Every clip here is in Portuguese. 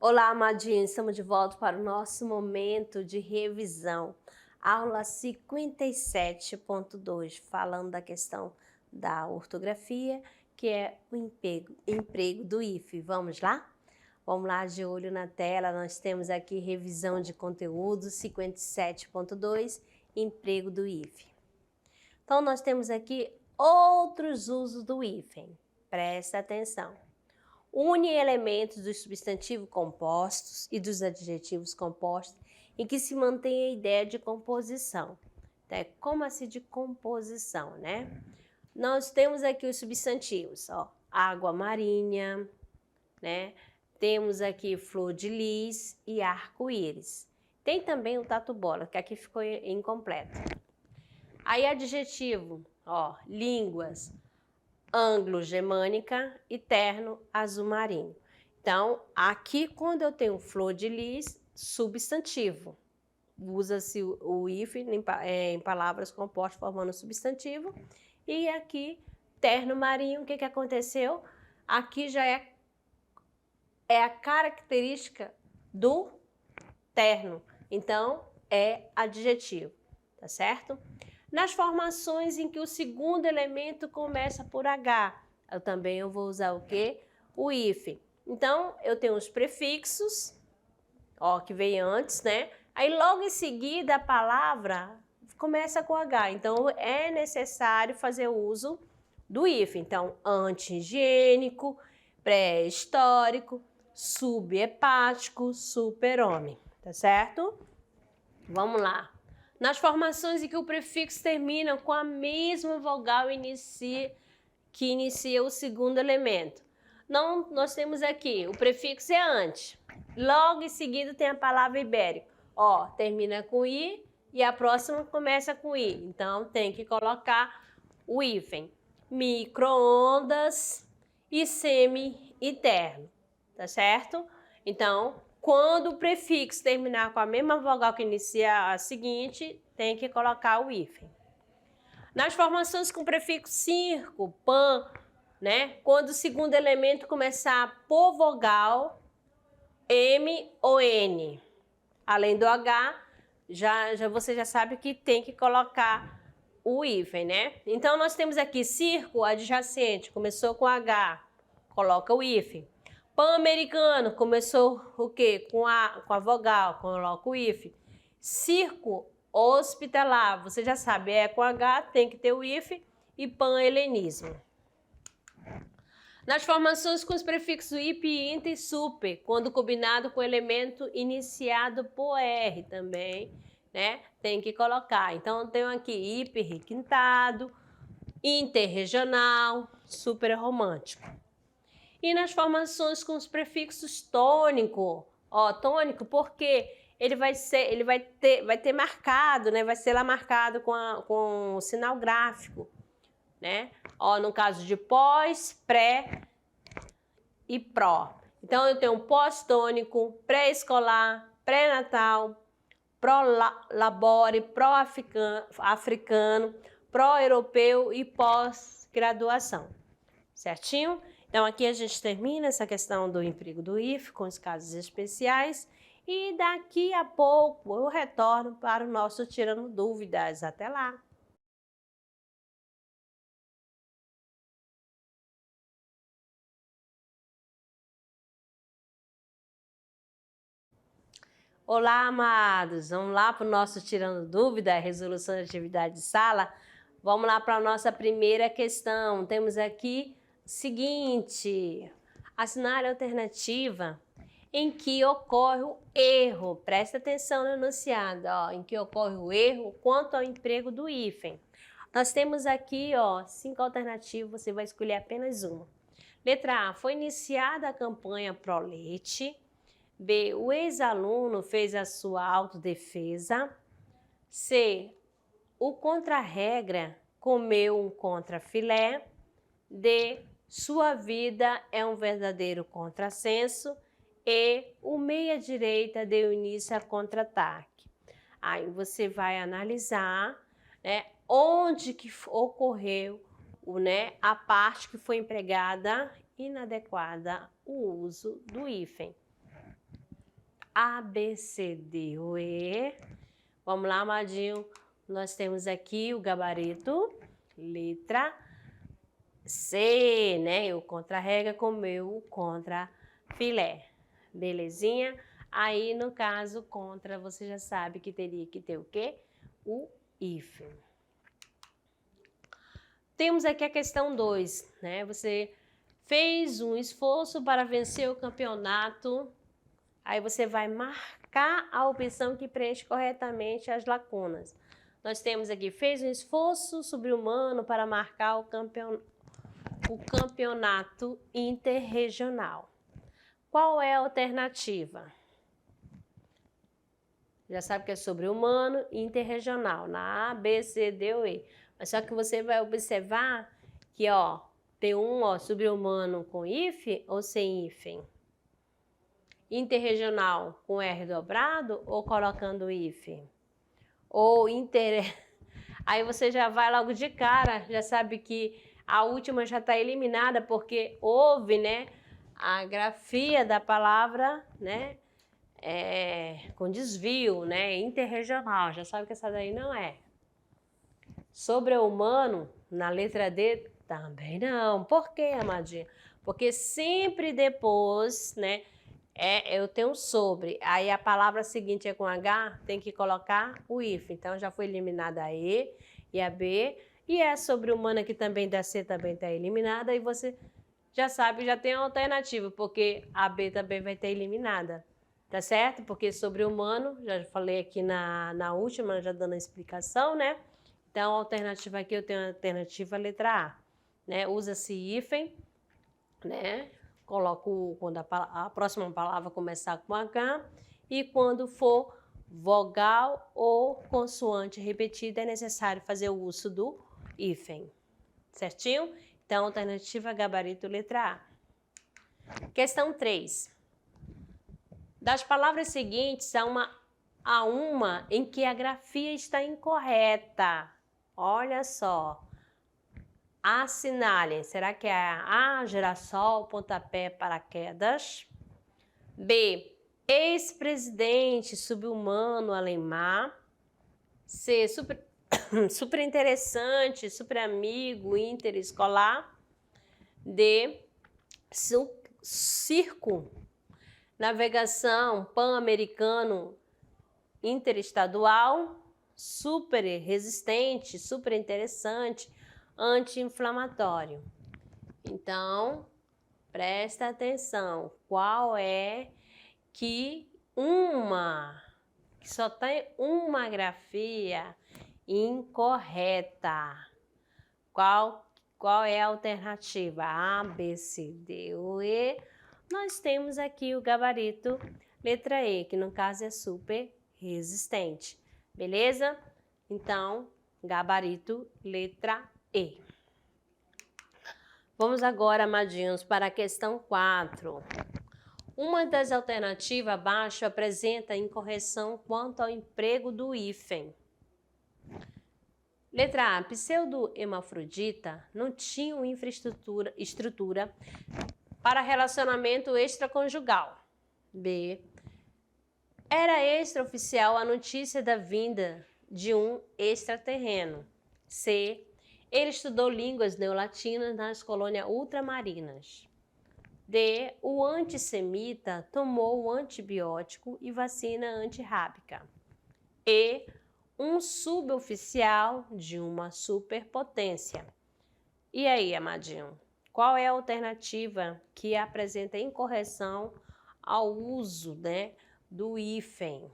Olá, amadinhos, estamos de volta para o nosso momento de revisão. Aula 57.2, falando da questão da ortografia, que é o emprego do IF. Vamos lá? Vamos lá, de olho na tela, nós temos aqui revisão de conteúdo 57.2, emprego do hífen. Então, nós temos aqui outros usos do hífen. Presta atenção. Une elementos dos substantivos compostos e dos adjetivos compostos em que se mantém a ideia de composição. Então, como assim de composição, né? Nós temos aqui os substantivos, ó, água marinha, né? Temos aqui flor de lis e arco-íris. Tem também o tatu-bola, que aqui ficou incompleto. Aí adjetivo, ó, línguas, anglo-germânica e terno azul marinho. Então, aqui quando eu tenho flor de lis, substantivo. Usa-se o if em palavras compostas formando substantivo. E aqui, terno marinho, o que aconteceu? Aqui já é a característica do terno. Então, é adjetivo, tá certo? Nas formações em que o segundo elemento começa por H, eu vou usar o quê? O hífen. Então, eu tenho os prefixos, ó, que vem antes, né? Aí, logo em seguida, a palavra começa com H. Então, é necessário fazer uso do hífen. Então, anti-higiênico, pré-histórico, subhepático, super-homem, tá certo? Vamos lá. Nas formações em que o prefixo termina com a mesma vogal que inicia o segundo elemento. Não, nós temos aqui, o prefixo é antes. Logo em seguida tem a palavra ibérico. Ó, termina com I e a próxima começa com I. Então, tem que colocar o hífen. Micro-ondas e semi-eterno, tá certo? Então, quando o prefixo terminar com a mesma vogal que inicia a seguinte, tem que colocar o hífen. Nas formações com prefixo circo, pan, né? Quando o segundo elemento começar por vogal, M ou N, além do H, você já sabe que tem que colocar o hífen, né? Então, nós temos aqui circo adjacente, começou com H, coloca o hífen. Pan-americano, começou o quê? Com a vogal, coloca o hífen. Circo hospitalar, você já sabe, é com H, tem que ter o hífen. E pan-helenismo. Nas formações com os prefixos ip, inter e super, quando combinado com o elemento iniciado por R também, né? Tem que colocar. Então, eu tenho aqui hiper requintado, interregional, super romântico. E nas formações com os prefixos tônico, ó, tônico porque ele vai ter marcado, né? Vai ser lá marcado com o sinal gráfico, né? Ó, no caso de pós, pré e pró. Então, eu tenho pós-tônico, pré-escolar, pré-natal, pró-labore, pró-africano, pró-europeu e pós-graduação. Certinho? Então, aqui a gente termina essa questão do emprego do IF com os casos especiais e daqui a pouco eu retorno para o nosso Tirando Dúvidas. Até lá! Olá, amados! Vamos lá para o nosso Tirando Dúvida, resolução de atividade de sala. Vamos lá para a nossa primeira questão. Temos aqui o seguinte: assinale a alternativa em que ocorre o erro. Presta atenção no enunciado, ó, em que ocorre o erro quanto ao emprego do hífen. Nós temos aqui, ó, 5 alternativas, você vai escolher apenas uma. Letra A, foi iniciada a campanha Pró-Leite. B, o ex-aluno fez a sua autodefesa. C, o contra-regra comeu um contrafilé. D, sua vida é um verdadeiro contrassenso. E o meia-direita deu início a contra-ataque. Aí você vai analisar, né, onde que ocorreu a parte que foi empregada inadequada o uso do hífen. A, B, C, D, O, E. Vamos lá, amadinho. Nós temos aqui o gabarito, letra C, né? O contra-rega com o meu contra-filé. Belezinha? Aí, no caso, contra, você já sabe que teria que ter o quê? O hífen. Temos aqui a questão 2, né? Você fez um esforço para vencer o campeonato. Aí você vai marcar a opção que preenche corretamente as lacunas. Nós temos aqui, fez um esforço sobre-humano para marcar o campeonato interregional. Qual é a alternativa? Já sabe que é sobre-humano e interregional, na A, B, C, D ou E. Mas só que você vai observar que, ó, tem um, ó, sobre-humano com hífen ou sem hífen? Interregional com R dobrado ou colocando hífen? Ou Aí você já vai logo de cara, já sabe que a última já está eliminada porque houve, né, a grafia da palavra, né, com desvio, né, interregional. Já sabe que essa daí não é. Sobre-humano, na letra D, também não. Por quê, amadinha? Porque sempre depois, né, eu tenho sobre. Aí a palavra seguinte é com H, tem que colocar o hífen. Então já foi eliminada a E e a B. E a sobre-humana que também da C também está eliminada. E você já sabe, já tem a alternativa, porque a B também vai estar eliminada. Tá certo? Porque sobre-humano, já falei aqui na última, já dando a explicação, né? Então, a alternativa aqui, eu tenho a alternativa letra A, né? Usa-se hífen, né? Coloco quando a próxima palavra começar com H e quando for vogal ou consoante repetida, é necessário fazer o uso do hífen. Certinho? Então, alternativa gabarito letra A. Questão 3. Das palavras seguintes, há uma em que a grafia está incorreta. Olha só. Assinalem. Será que é A, girassol, pontapé, paraquedas? B, ex-presidente subhumano Alemar. C, super interessante, super amigo interescolar. D, circo, navegação pan-americano interestadual, super resistente, super interessante, anti-inflamatório. Então, presta atenção, qual é que só tem uma grafia incorreta? Qual é a alternativa? A, B, C, D ou E? Nós temos aqui o gabarito letra E, que no caso é super resistente. Beleza? Então, gabarito letra E. Vamos agora, amadinhos, para a questão 4. Uma das alternativas abaixo apresenta incorreção quanto ao emprego do hífen. Letra A. Pseudo-hermafrodita não tinham estrutura para relacionamento extraconjugal. B. Era extraoficial a notícia da vinda de um extraterreno. C. Ele estudou línguas neolatinas nas colônias ultramarinas. D. O antissemita tomou o antibiótico e vacina antirrábica. E. Um suboficial de uma superpotência. E aí, amadinho? Qual é a alternativa que apresenta incorreção ao uso, né, do hífen?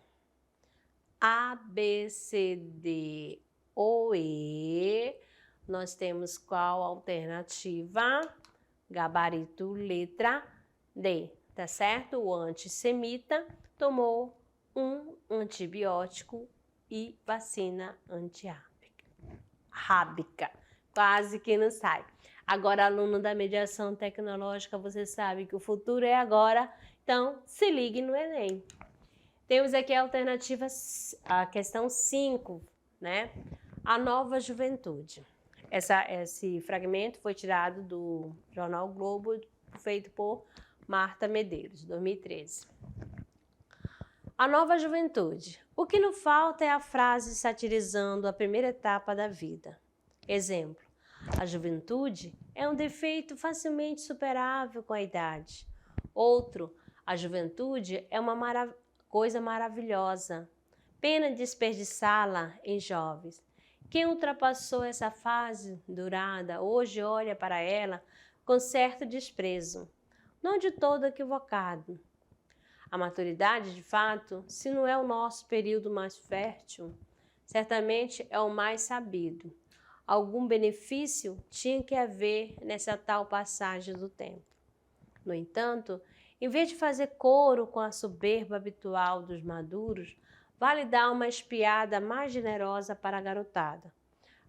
A, B, C, D ou E. Nós temos qual alternativa? Gabarito letra D, tá certo? O antissemita tomou um antibiótico e vacina antirrábica. Quase que não sai. Agora, aluno da mediação tecnológica, você sabe que o futuro é agora, então se ligue no Enem. Temos aqui a alternativa, a questão 5, né? A nova juventude. Esse fragmento foi tirado do Jornal Globo, feito por Marta Medeiros, 2013. A nova juventude. O que não falta é a frase satirizando a primeira etapa da vida. Exemplo: a juventude é um defeito facilmente superável com a idade. Outro: a juventude é uma coisa maravilhosa. Pena desperdiçá-la em jovens. Quem ultrapassou essa fase dourada hoje olha para ela com certo desprezo, não de todo equivocado. A maturidade, de fato, se não é o nosso período mais fértil, certamente é o mais sabido. Algum benefício tinha que haver nessa tal passagem do tempo. No entanto, em vez de fazer coro com a soberba habitual dos maduros, vale dar uma espiada mais generosa para a garotada.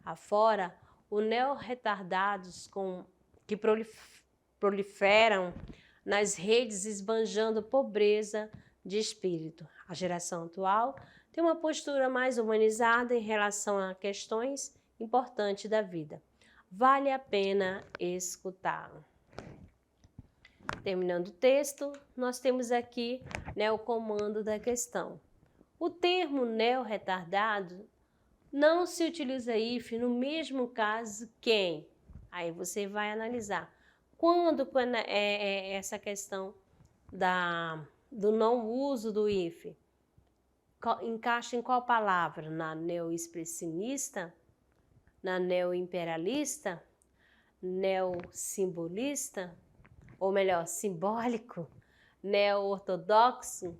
Afora, os neo-retardados que proliferam nas redes esbanjando pobreza de espírito. A geração atual tem uma postura mais humanizada em relação a questões importantes da vida. Vale a pena escutá-lo. Terminando o texto, nós temos aqui, o comando da questão. O termo neo-retardado não se utiliza if no mesmo caso quem. Aí você vai analisar. Quando é essa questão do não uso do if? Encaixa em qual palavra? Na neo-expressionista? Na neo-imperialista? Neo-simbolista? Ou melhor, simbólico? Neo-ortodoxo?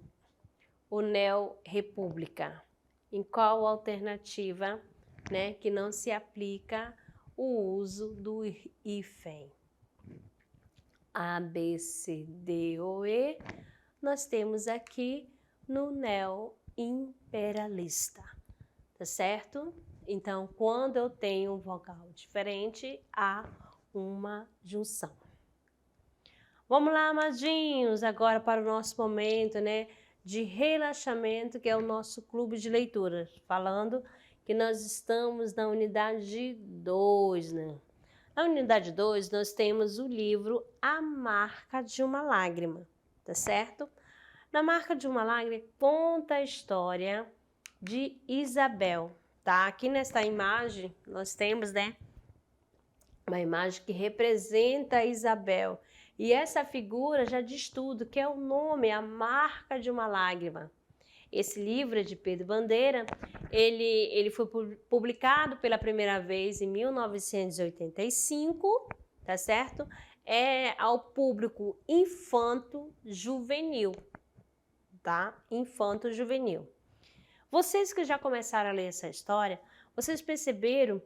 Ou neo-república? Em qual alternativa, que não se aplica o uso do hífen? A, B, C, D ou E, nós temos aqui no neo-imperialista, tá certo? Então, quando eu tenho um vogal diferente, há uma junção. Vamos lá, amadinhos, agora para o nosso momento, de relaxamento, que é o nosso clube de leitura, falando que nós estamos na unidade 2, Na unidade 2, nós temos o livro A Marca de uma Lágrima, tá certo? Na Marca de uma Lágrima, conta a história de Isabel, tá? Aqui nesta imagem, nós temos, uma imagem que representa a Isabel. E essa figura já diz tudo, que é o nome, A Marca de uma Lágrima. Esse livro é de Pedro Bandeira, ele foi publicado pela primeira vez em 1985, tá certo? É ao público infanto-juvenil, tá? Infanto-juvenil. Vocês que já começaram a ler essa história, vocês perceberam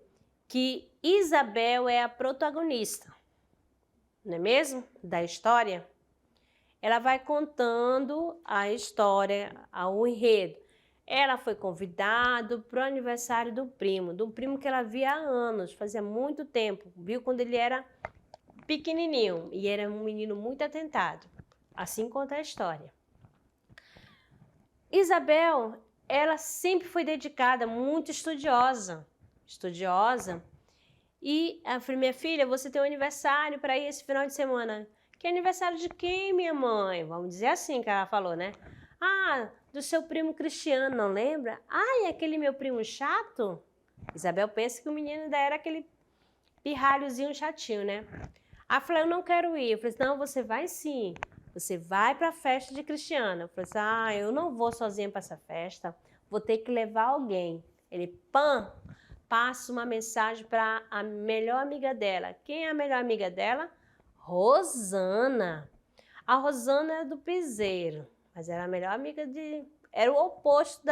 que Isabel é a protagonista, não é mesmo? Da história. Ela vai contando a história, o enredo. Ela foi convidada para o aniversário do primo que ela via há anos, fazia muito tempo, viu quando ele era pequenininho e era um menino muito atentado. Assim conta a história. Isabel, ela sempre foi dedicada, muito estudiosa. E eu falei, minha filha, você tem um aniversário para ir esse final de semana. Que aniversário de quem, minha mãe? Vamos dizer assim que ela falou, Ah, do seu primo Cristiano, não lembra? Ah, e aquele meu primo chato? Isabel pensa que o menino ainda era aquele pirralhozinho chatinho, Aí eu falei, eu não quero ir. Eu falei, não, você vai sim. Você vai para a festa de Cristiano. Eu falei, eu não vou sozinha para essa festa. Vou ter que levar alguém. Ele, passa uma mensagem para a melhor amiga dela. Quem é a melhor amiga dela? Rosana. A Rosana era do piseiro, mas era a melhor amiga era o oposto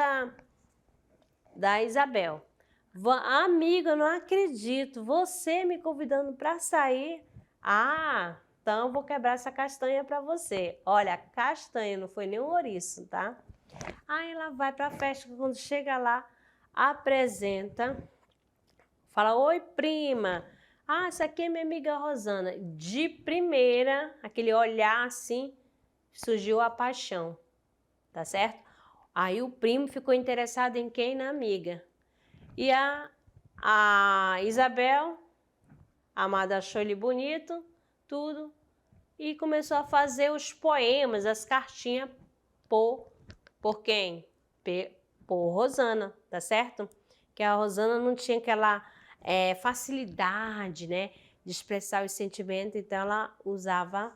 da Isabel. Amiga, eu não acredito, você me convidando para sair. Ah, então vou quebrar essa castanha para você. Olha, castanha, não foi nem um ouriço, tá? Aí ela vai para a festa, quando chega lá, apresenta, fala, oi prima. Ah, essa aqui é minha amiga Rosana. De primeira, aquele olhar assim, surgiu a paixão, tá certo? Aí o primo ficou interessado em quem? Na amiga. E a Isabel, a amada, achou ele bonito, tudo, e começou a fazer os poemas, as cartinhas pro Por quem? Por Rosana, tá certo? Que a Rosana não tinha aquela facilidade, né, de expressar os sentimentos, então ela usava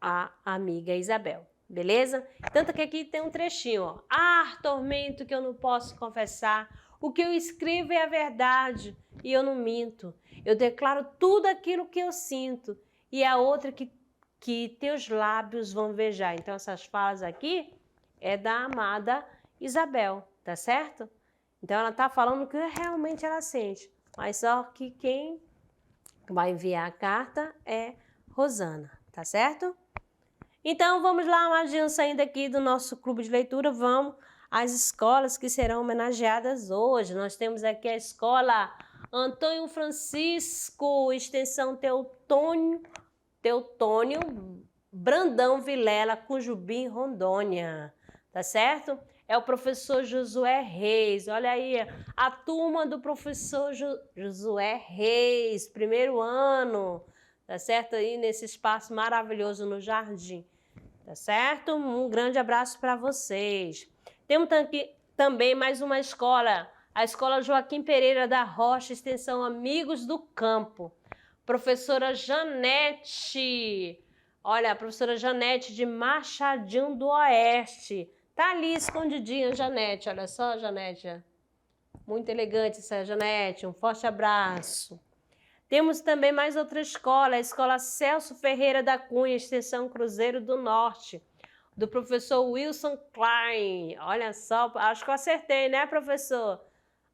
a amiga Isabel, beleza? Tanto que aqui tem um trechinho, ó. Ah, tormento que eu não posso confessar, o que eu escrevo é a verdade e eu não minto. Eu declaro tudo aquilo que eu sinto e a outra que teus lábios vão vejar. Então essas falas aqui é da amada Isabel, tá certo? Então ela tá falando o que realmente ela sente, mas só que quem vai enviar a carta é Rosana, tá certo? Então vamos lá, Amadinho, saindo aqui do nosso clube de leitura, vamos às escolas que serão homenageadas hoje. Nós temos aqui a escola Antônio Francisco, extensão Teutônio Brandão Vilela, Cujubim, Rondônia, tá certo? É o professor Josué Reis, olha aí, a turma do professor Josué Reis, primeiro ano, tá certo? Aí nesse espaço maravilhoso no jardim, tá certo? Um grande abraço para vocês. Temos aqui também mais uma escola, a Escola Joaquim Pereira da Rocha, extensão Amigos do Campo. Professora Janete, olha, a professora Janete de Machadinho do Oeste. Tá ali escondidinha, Janete, olha só, Janete. Muito elegante essa Janete, um forte abraço. Temos também mais outra escola, a Escola Celso Ferreira da Cunha, extensão Cruzeiro do Norte, do professor Wilson Klein. Olha só, acho que eu acertei, né, professor?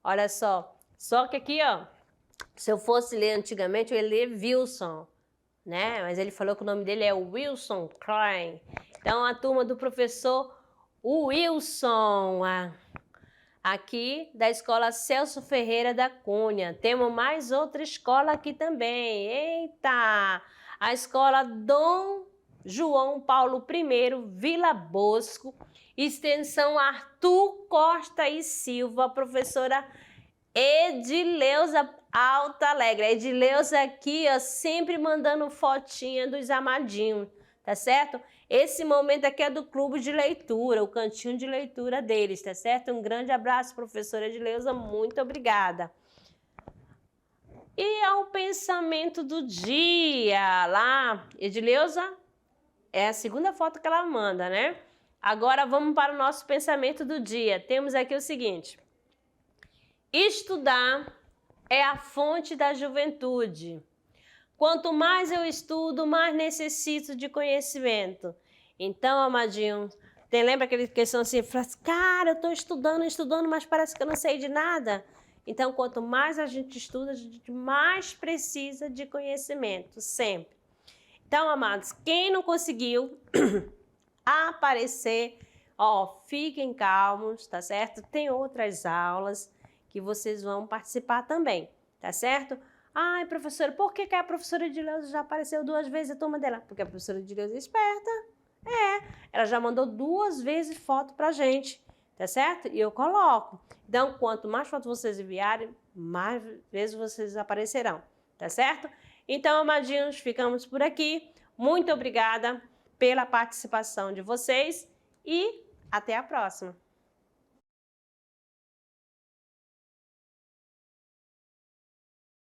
Olha só, só que aqui, ó, se eu fosse ler antigamente, eu ia ler Wilson, né? Mas ele falou que o nome dele é Wilson Klein. Então, a turma do professor Wilson, aqui da Escola Celso Ferreira da Cunha. Temos mais outra escola aqui também. Eita! A Escola Dom João Paulo I, Vila Bosco, extensão Arthur Costa e Silva, professora Edileuza Alta Alegre. A Edileuza aqui, ó, sempre mandando fotinha dos amadinhos, tá certo? Esse momento aqui é do clube de leitura, o cantinho de leitura deles, tá certo? Um grande abraço, professora Edileuza, muito obrigada. E ao pensamento do dia, lá, Edileuza, é a segunda foto que ela manda, né? Agora vamos para o nosso pensamento do dia. Temos aqui o seguinte: estudar é a fonte da juventude. Quanto mais eu estudo, mais necessito de conhecimento. Então, amadinho, lembra aquela questão assim, cara, eu estou estudando, mas parece que eu não sei de nada? Então, quanto mais a gente estuda, a gente mais precisa de conhecimento, sempre. Então, amados, quem não conseguiu aparecer, ó, fiquem calmos, tá certo? Tem outras aulas que vocês vão participar também, tá certo? Ai, professora, por que a professora Edileuza já apareceu 2 vezes a turma dela? Porque a professora Edileuza é esperta. Ela já mandou 2 vezes foto pra gente, tá certo? E eu coloco. Então, quanto mais fotos vocês enviarem, mais vezes vocês aparecerão, tá certo? Então, amadinhos, ficamos por aqui. Muito obrigada pela participação de vocês e até a próxima.